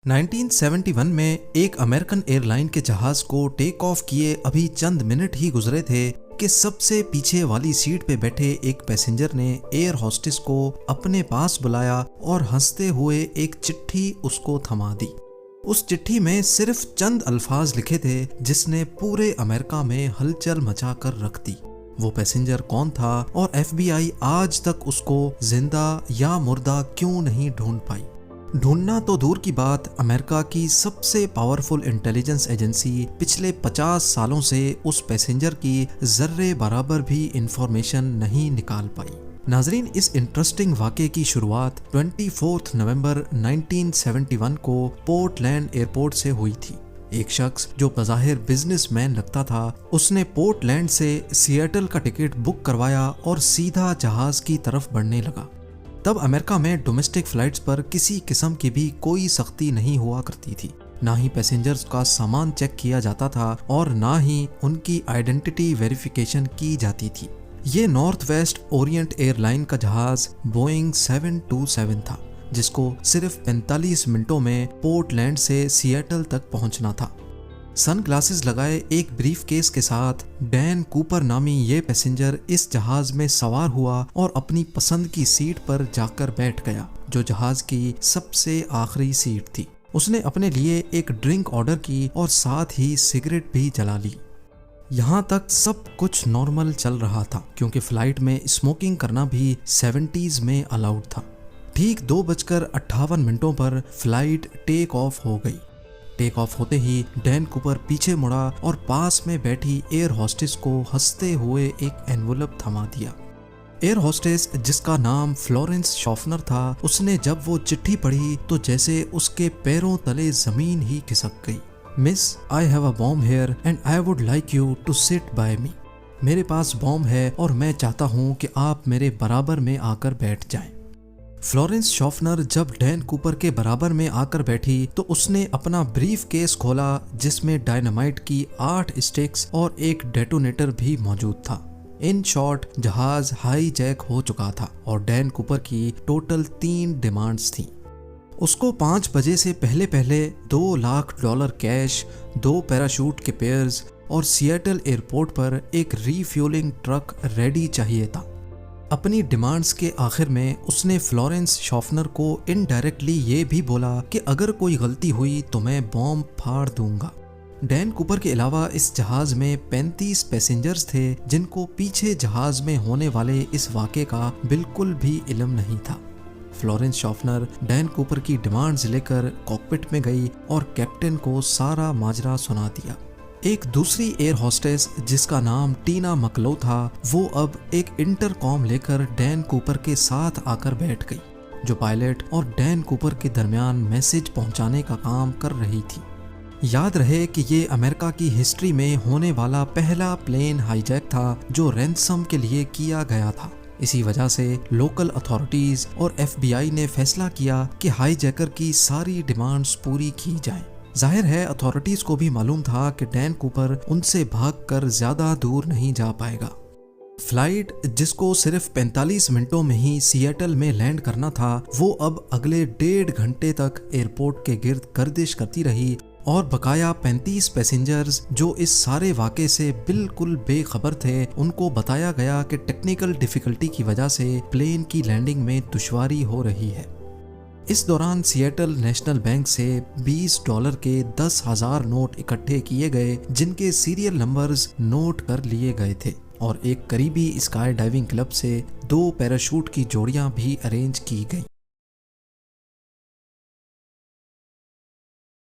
1971 में एक American airline के जहाज को टेक ऑफ किए अभी चंद मिनट ही गुजरे थे कि सबसे पीछे वाली सीट पे बैठे एक पैसेंजर ने एयर होस्टेस को अपने पास बुलाया और हंसते हुए एक चिट्ठी उसको थमा दी। उस चिट्ठी में सिर्फ चंद अल्फाज लिखे थे जिसने पूरे अमेरिका में हलचल मचा कर रख दी। वो पैसेंजर कौन था और FBI आज तक उसको जिंदा या मुर्दा क्यों नहीं ढूंढ पाई। ढूंढना तो दूर की बात, अमेरिका की सबसे पावरफुल इंटेलिजेंस एजेंसी पिछले 50 सालों से उस पैसेंजर की जर्रे बराबर भी इंफॉर्मेशन नहीं निकाल पाई। नाजरीन, इस इंटरेस्टिंग वाक़े की शुरुआत 24 नवंबर 1971 को पोर्टलैंड एयरपोर्ट से हुई थी। एक शख्स जो बज़ाहिर बिजनेसमैन लगता था, उसने पोर्टलैंड से सिएटल का टिकट बुक करवाया और सीधा जहाज की तरफ बढ़ने लगा। तब अमेरिका में डोमेस्टिक फ्लाइट्स पर किसी किस्म की भी कोई सख्ती नहीं हुआ करती थी। ना ही पैसेंजर्स का सामान चेक किया जाता था और ना ही उनकी आइडेंटिटी वेरिफिकेशन की जाती थी। ये नॉर्थ वेस्ट ओरिएंट एयरलाइन का जहाज बोइंग 727 था, जिसको सिर्फ 45 मिनटों में पोर्टलैंड से सिएटल तक पहुंचना था। सन ग्लासेस लगाए एक ब्रीफ केस के साथ डैन कूपर नामी ये पैसेंजर इस जहाज में सवार हुआ और अपनी पसंद की सीट पर जाकर बैठ गया, जो जहाज की सबसे आखिरी सीट थी। उसने अपने लिए एक ड्रिंक ऑर्डर की और साथ ही सिगरेट भी जला ली। यहाँ तक सब कुछ नॉर्मल चल रहा था, क्योंकि फ्लाइट में स्मोकिंग करना भी 70s में अलाउड था। ठीक 2:58 पर फ्लाइट टेक ऑफ हो गई। टेक ऑफ होते ही डैन कूपर पीछे मुड़ा और पास में बैठी एयर होस्टेस को हंसते हुए एक एनवलप थमा दिया। एयर होस्टेस, जिसका नाम फ्लोरेंस शॉफनर था, उसने जब वो चिट्ठी पढ़ी तो जैसे उसके पैरों तले जमीन ही खिसक गई। Miss, I have a bomb here and I would like you to sit by me. मेरे पास बॉम्ब है और मैं चाहता हूँ कि आप मेरे बराबर में आकर बैठ जाएं। फ्लोरेंस शॉफनर जब डैन कूपर के बराबर में आकर बैठी तो उसने अपना ब्रीफ केस खोला, जिसमें डायनामाइट की 8 स्टिक्स और एक डेटोनेटर भी मौजूद था। इन शॉर्ट, जहाज हाईजैक हो चुका था और डैन कूपर की टोटल 3 डिमांड्स थीं। उसको 5 बजे से पहले पहले $2 लाख कैश, 2 पैराशूट के पेयर्स और सिएटल एयरपोर्ट पर एक रीफ्यूलिंग ट्रक रेडी चाहिए था। अपनी डिमांड्स के आखिर में उसने फ्लोरेंस शॉफनर को इनडायरेक्टली ये भी बोला कि अगर कोई गलती हुई तो मैं बॉम्ब फाड़ दूंगा। डैन कूपर के अलावा इस जहाज में 35 पैसेंजर्स थे, जिनको पीछे जहाज में होने वाले इस वाक़े का बिल्कुल भी इल्म नहीं था। फ्लोरेंस शॉफनर डैन कूपर की डिमांड्स लेकर कॉकपिट में गई और कैप्टन को सारा माजरा सुना दिया। एक दूसरी एयर होस्टेस, जिसका नाम टीना मकलो था, वो अब एक इंटरकॉम लेकर डैन कूपर के साथ आकर बैठ गई, जो पायलट और डैन कूपर के दरमियान मैसेज पहुंचाने का काम कर रही थी। याद रहे कि ये अमेरिका की हिस्ट्री में होने वाला पहला प्लेन हाईजैक था जो रैंसम के लिए किया गया था। इसी वजह से लोकल अथॉरिटीज और FBI ने फैसला किया कि हाईजैकर की सारी डिमांड्स पूरी की जाएं। जाहिर है अथॉरिटीज को भी मालूम था कि डैन कूपर उनसे भागकर ज्यादा दूर नहीं जा पाएगा। फ्लाइट, जिसको सिर्फ 45 मिनटों में ही सिएटल में लैंड करना था, वो अब अगले 1.5 घंटे तक एयरपोर्ट के गिर्द गर्दिश करती रही और बकाया 35 पैसेंजर्स जो इस सारे वाक़े से बिल्कुल बेखबर थे, उनको बताया गया कि टेक्निकल डिफिकल्टी की वजह से प्लेन की लैंडिंग में दुश्वारी हो रही है। इस दौरान सिएटल नेशनल बैंक से $20 के 10,000 नोट इकट्ठे किए गए, जिनके सीरियल नंबर्स नोट कर लिए गए थे, और एक करीबी स्काई डाइविंग क्लब से 2 पैराशूट की जोड़ियां भी अरेंज की गई।